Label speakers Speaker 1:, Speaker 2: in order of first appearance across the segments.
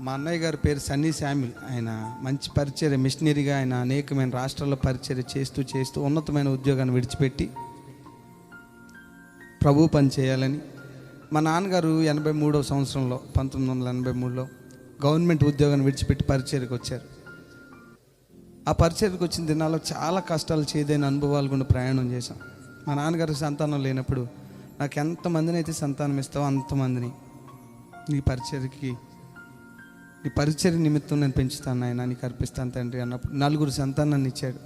Speaker 1: మా అన్నయ్య గారి పేరు సన్నీ శామ్యుల్. ఆయన మంచి పరిచర్య, మిషనరీగా ఆయన అనేకమైన రాష్ట్రాల్లో పరిచర్య చేస్తూ ఉన్నతమైన ఉద్యోగాన్ని విడిచిపెట్టి ప్రభు పని చేయాలని మా నాన్నగారు 83వ సంవత్సరంలో 1983లో గవర్నమెంట్ ఉద్యోగాన్ని విడిచిపెట్టి పరిచర్యకు వచ్చారు. ఆ పరిచర్యకు వచ్చిన దినాల్లో చాలా కష్టాలు, చేదైన అనుభవాలు గుండా ప్రయాణం చేశాం. మా నాన్నగారికి సంతానం లేనప్పుడు నాకు ఎంతమందిని అయితే సంతానం ఇస్తావో అంతమందిని నీ పరిచర్య నిమిత్తం నేను పెంచుతాను ఆయన, నీకు అర్పిస్తాను తండ్రి అన్నప్పుడు 4 సంతానాన్ని ఇచ్చాడు.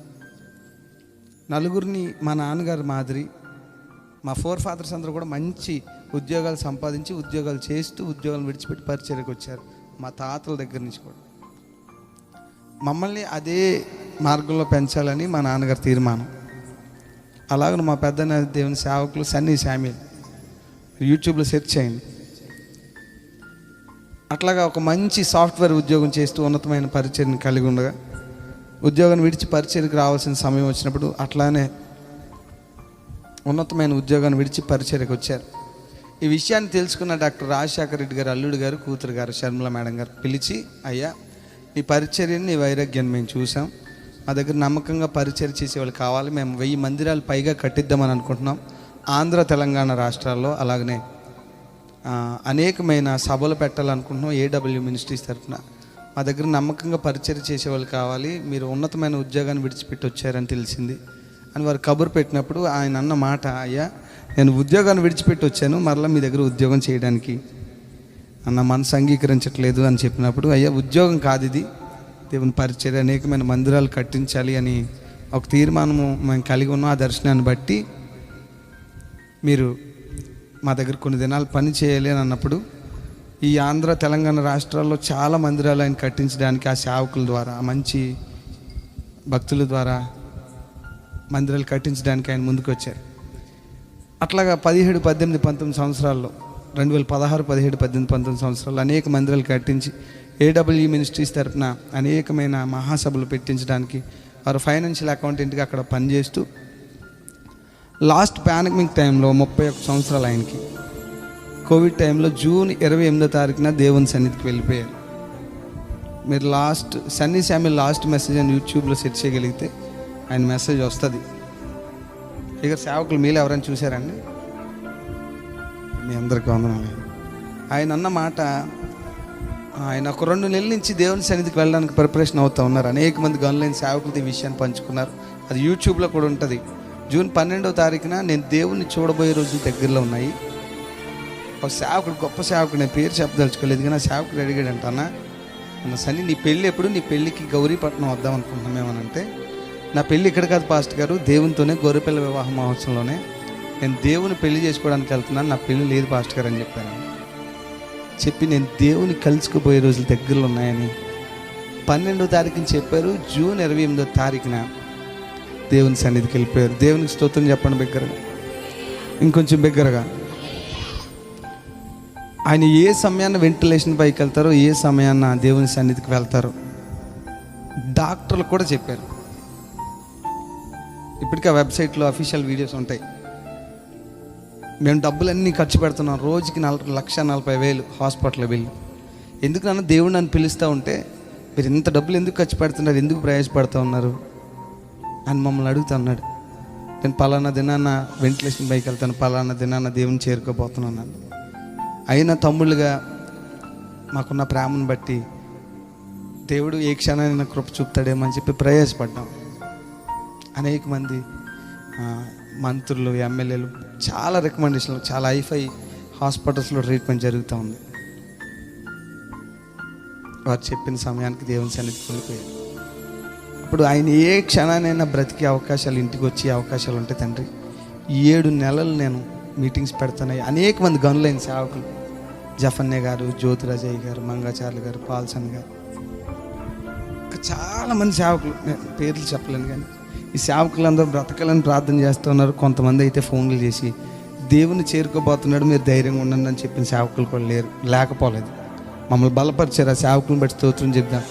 Speaker 1: 4 మా నాన్నగారు మాదిరి మా ఫాదర్స్ అందరూ కూడా మంచి ఉద్యోగాలు సంపాదించి ఉద్యోగాలు చేస్తూ ఉద్యోగాలు విడిచిపెట్టి పరిచర్యకు వచ్చారు. మా తాతల దగ్గర నుంచి కూడా మమ్మల్ని అదే మార్గంలో పెంచాలని మా నాన్నగారి తీర్మానం. అలాగే మా పెద్ద దేవుని సేవకులు సన్నీ శామ్యుల్, యూట్యూబ్లో సెర్చ్ చేయండి. అట్లాగా ఒక మంచి సాఫ్ట్వేర్ ఉద్యోగం చేస్తూ ఉన్నతమైన పరిచర్ని కలిగి ఉండగా ఉద్యోగాన్ని విడిచి పరిచర్కి రావాల్సిన సమయం వచ్చినప్పుడు అట్లానే ఉన్నతమైన ఉద్యోగాన్ని విడిచి పరిచర్యకు వచ్చారు. ఈ విషయాన్ని తెలుసుకున్న డాక్టర్ రాజశేఖర రెడ్డి గారు అల్లుడు గారు, కూతురు గారు షర్మిల మేడం గారు పిలిచి, అయ్యా నీ పరిచర్యని, నీ వైరాగ్యాన్ని మేము చూసాం, మా దగ్గర నమ్మకంగా పరిచర్య చేసేవాళ్ళు కావాలి, మేము 1000 మందిరాలు పైగా కట్టిద్దామని అనుకుంటున్నాం. ఆంధ్ర తెలంగాణ రాష్ట్రాల్లో అలాగనే అనేకమైన సభలు పెట్టాలనుకుంటున్నాం. ఏడబ్ల్యూ మినిస్ట్రీస్ తరఫున మా దగ్గర నమ్మకంగా పరిచర్య చేసేవాళ్ళు కావాలి, మీరు ఉన్నతమైన ఉద్యోగాన్ని విడిచిపెట్టి వచ్చారని తెలిసింది అని వారు కబురు పెట్టినప్పుడు ఆయన అన్న మాట, అయ్యా నేను ఉద్యోగాన్ని విడిచిపెట్టి వచ్చాను, మరలా మీ దగ్గర ఉద్యోగం చేయడానికి అన్న మనసు అంగీకరించట్లేదు అని చెప్పినప్పుడు, అయ్యా ఉద్యోగం కాదు ఇది, దేవుని పరిచర్య, అనేకమైన మందిరాలు కట్టించాలి అని ఒక తీర్మానము మేము కలిగి ఉన్నాం. ఆ దర్శనాన్ని బట్టి మీరు మా దగ్గర కొన్ని దినాలు పని చేయాలి అని అన్నప్పుడు ఈ ఆంధ్ర తెలంగాణ రాష్ట్రాల్లో చాలా మందిరాలు ఆయన కట్టించడానికి ఆ సేవకుల ద్వారా, ఆ మంచి భక్తుల ద్వారా మందిరాలు కట్టించడానికి ఆయన ముందుకు వచ్చారు. అట్లాగా 17, 18, 19 సంవత్సరాల్లో 2016, 17, 18, 19 సంవత్సరాల్లో అనేక మందిరాలు కట్టించి ఏడబ్ల్యూ మినిస్ట్రీస్ తరఫున అనేకమైన మహాసభలు పెట్టించడానికి వారు ఫైనాన్షియల్ అకౌంటెంట్గా అక్కడ పనిచేస్తూ లాస్ట్ పాండమిక్ టైంలో 31 సంవత్సరాలు ఆయనకి కోవిడ్ టైంలో జూన్ 28వ తారీఖున దేవుని సన్నిధికి వెళ్ళిపోయారు. మీరు సన్నీ శామ్యుల్ లాస్ట్ మెసేజ్ అని యూట్యూబ్లో సెర్చ్ చేయగలిగితే ఆయన మెసేజ్ వస్తుంది. ఇక సేవకులు మీలో ఎవరైనా చూశారండి? మీ అందరికీ వందనాలు. ఆయన అన్న మాట, ఆయన ఒక 2 నెలల నుంచి దేవుని సన్నిధికి వెళ్ళడానికి ప్రిపరేషన్ అవుతూ ఉన్నారు. అనేక మంది ఆన్లైన్ సేవకులతో ఈ విషయాన్ని పంచుకున్నారు. అది యూట్యూబ్లో కూడా ఉంటుంది. జూన్ 12వ తారీఖున నేను దేవుణ్ణి చూడబోయే రోజులు దగ్గరలో ఉన్నాయి. ఒక సేవకుడు, గొప్ప సేవకుడు, నేను పేరు చెప్పదలుచుకోలేదు కానీ ఆ సేవకుడు అడిగాడంట, అన్న సన్నీ నీ పెళ్ళి ఎప్పుడు? నీ పెళ్ళికి గౌరీపట్నం వద్దాం అనుకుంటున్నామేమనంటే, నా పెళ్ళి ఇక్కడ కాదు పాస్టర్ గారు, దేవునితోనే గొర్రెపిల్ల వివాహ మహోత్సవంలోనే నేను దేవుని పెళ్లి చేసుకోవడానికి వెళ్తున్నాను, నా పెళ్ళి లేదు పాస్టర్ గారు అని చెప్పాను. చెప్పి నేను దేవుని కలుసుకుపోయే రోజులు దగ్గరలో ఉన్నాయని 12వ తారీఖుని చెప్పారు. జూన్ 28వ తారీఖున దేవుని సన్నిధికి వెళ్ళిపోయారు. దేవునికి స్తోత్రం చెప్పండి బిగ్గరగా, ఇంకొంచెం బిగ్గరగా. ఆయన ఏ సమయాన్ని వెంటిలేషన్ పైకి వెళ్తారో, ఏ సమయాన్న దేవుని సన్నిధికి వెళ్తారో డాక్టర్లు కూడా చెప్పారు. ఇప్పటికీ ఆ వెబ్సైట్లో అఫీషియల్ వీడియోస్ ఉంటాయి. మేము డబ్బులన్నీ ఖర్చు పెడుతున్నాం, రోజుకి 1,40,000 హాస్పిటల్ బిల్లు. ఎందుకు నన్ను దేవుడు నన్ను పిలుస్తూ ఉంటే మీరు ఇంత డబ్బులు ఎందుకు ఖర్చు పెడుతున్నారు, ఎందుకు ప్రయాసపడుతూ ఉన్నారు అని మమ్మల్ని అడుగుతూ ఉన్నాడు. నేను పలానా దినాన్న వెంటిలేషన్ పైకి వెళ్తాను, పలానా దినాన్న దేవుని చేరుకోబోతున్నాను. అయినా తమ్ముళ్ళుగా మాకున్న ప్రేమను బట్టి దేవుడు ఏ క్షణాన్ని కృప చూపుతాడేమో అని చెప్పి ప్రయాసపడ్డాం. అనేక మంది మంత్రులు, ఎమ్మెల్యేలు చాలా రికమెండేషన్లు, చాలా హైఫై హాస్పిటల్స్లో ట్రీట్మెంట్ జరుగుతూ ఉంది. వారు చెప్పిన సమయానికి దేవుని సన్నిధికి వెళ్ళిపోయారు. అప్పుడు ఆయన ఏ క్షణానైనా బ్రతికే అవకాశాలు, ఇంటికి వచ్చే అవకాశాలు ఉంటాయి. తండ్రి 7 నెలలు నేను మీటింగ్స్ పెడుతున్నాయి. అనేక మంది గనులైన సేవకులు, జఫన్య గారు, జ్యోతిరాజయ్య గారు, మంగాచార్యులు గారు, పాల్సన్ గారు, ఇంకా చాలామంది సేవకులు, పేర్లు చెప్పలేను కానీ ఈ సేవకులందరూ బ్రతకాలని ప్రార్థన చేస్తూ ఉన్నారు. కొంతమంది అయితే ఫోన్లు చేసి దేవుని చేరుకోబోతున్నాడు, మీరు ధైర్యంగా ఉండండి అని చెప్పిన సేవకులు కూడా లేకపోలేదు. మమ్మల్ని బలపరిచారు. ఆ సేవకులను బట్టి స్తోత్రం చెప్దాం.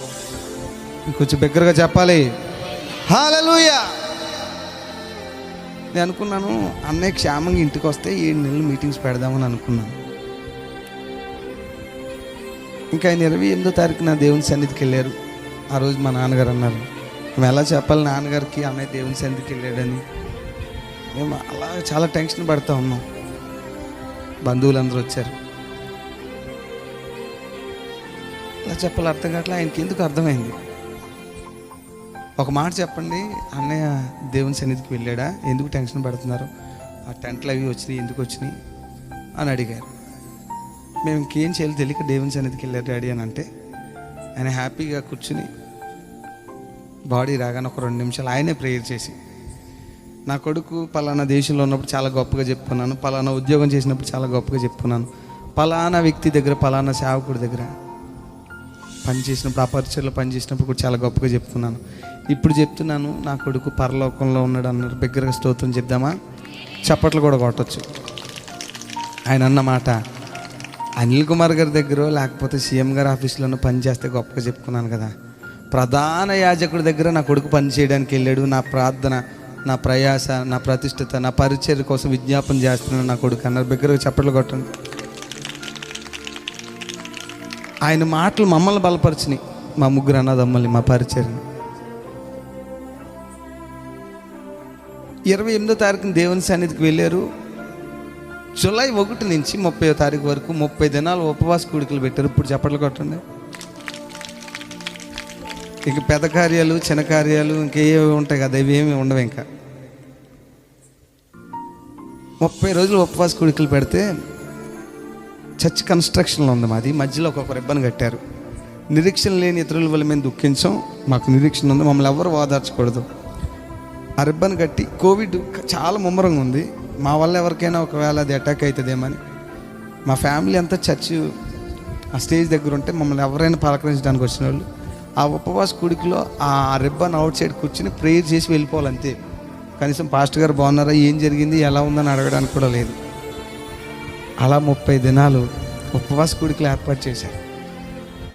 Speaker 1: ఇంకొంచెం బిగ్గరగా చెప్పాలి, హల్లెలూయా. నేను అనుకున్నాను అన్నయ్య క్షేమంగా ఇంటికి వస్తే 7 నెలలు మీటింగ్స్ పెడదామని అనుకున్నాను. ఇంకా ఆయన 28వ తారీఖున దేవుని సన్నిధికి వెళ్ళారు. ఆ రోజు మా నాన్నగారు అన్నారు, మేము ఎలా చెప్పాలి నాన్నగారికి అన్నయ్య దేవుని సన్నిధికి వెళ్ళాడని. మేము అలా చాలా టెన్షన్ పడుతూ ఉన్నాం. బంధువులందరూ వచ్చారు. ఎలా చెప్పాలి అర్థం కావట్లే. ఆయనకి ఎందుకు అర్థమైంది. ఒక మాట చెప్పండి, అన్నయ్య దేవుని సన్నిధికి వెళ్ళాడా, ఎందుకు టెన్షన్ పడుతున్నారు, ఆ టెంట్లు అవి వచ్చినాయి ఎందుకు వచ్చినాయి అని అడిగారు. మేము ఇంకేం చేయాలి తెలియక దేవుని సన్నిధికి వెళ్ళారు డాడీ అని అంటే, ఆయన హ్యాపీగా కూర్చుని బాడీ రాగానే ఒక 2 నిమిషాలు ఆయనే ప్రేయర్ చేసి, నా కొడుకు పలానా దేశంలో ఉన్నప్పుడు చాలా గొప్పగా చెప్పుకున్నాను, పలానా ఉద్యోగం చేసినప్పుడు చాలా గొప్పగా చెప్పుకున్నాను, పలానా వ్యక్తి దగ్గర పలానా సేవకుడి దగ్గర పనిచేసినప్పుడు ఆ పరిచయలో పనిచేసినప్పుడు కూడా చాలా గొప్పగా చెప్పుకున్నాను, ఇప్పుడు చెప్తున్నాను నా కొడుకు పరలోకంలో ఉన్నాడు అన్నారు. బిగ్గరగా స్తోత్రం చెప్దామా, చప్పట్లు కూడా కొట్టచ్చు. ఆయన అన్న మాట, అనిల్ కుమార్ గారి దగ్గర లేకపోతే సీఎం గారి ఆఫీస్లోనూ పని చేస్తే గొప్పగా చెప్పుకున్నాను కదా, ప్రధాన యాజకుడి దగ్గర నా కొడుకు పని చేయడానికి వెళ్ళాడు, నా ప్రార్థన, నా ప్రయాస, నా ప్రతిష్టత, నా పరిచర్య కోసం విజ్ఞాపన చేస్తున్నాను నా కొడుకు అన్నారు. బిగ్గరగా చప్పట్లు కొట్టండి. ఆయన మాటలు మమ్మల్ని బలపరిచినాయి, మా ముగ్గురు అన్నదమ్మల్ని, మా పరిచర్ని. 28వ తారీఖున దేవుని సన్నిధికి వెళ్ళారు. జూలై 1 నుంచి 30వ తారీఖు వరకు 30 దినాలు ఉపవాస కూడికలు పెట్టారు. ఇప్పుడు చప్పట్లు కొట్టండి. ఇంక పెద్ద కార్యాలు చిన్న కార్యాలు ఇంకేవి ఉంటాయి కదా, ఇవేమి ఉండవు. ఇంకా 30 రోజులు ఉపవాస కూడికలు పెడితే చర్చ్ కన్స్ట్రక్షన్లో ఉంది మాది. మధ్యలో ఒక రిబ్బన్ కట్టారు. నిరీక్షణ లేని ఇతరుల వల్ల మేము దుఃఖించాం, మాకు నిరీక్షణ ఉంది, మమ్మల్ని ఎవరు ఓదార్చకూడదు. ఆ రిబ్బన్ కట్టి, కోవిడ్ చాలా ముమ్మరంగా ఉంది, మా వల్ల ఎవరికైనా ఒకవేళ అది అటాక్ అవుతుందేమని మా ఫ్యామిలీ అంతా చర్చ్ ఆ స్టేజ్ దగ్గర ఉంటే మమ్మల్ని ఎవరైనా పలకరించడానికి వచ్చిన వాళ్ళు ఆ ఉపవాస కూడికలో ఆ రిబ్బన్ అవుట్ సైడ్ కూర్చుని ప్రేయర్ చేసి వెళ్ళిపోవాలంతే. కనీసం పాస్టర్ గారు బాగున్నారా, ఏం జరిగింది, ఎలా ఉందని అడగడానికి కూడా లేదు. అలా 30 దినాలు ఉపవాస కూడికలు ఏర్పాటు చేశారు.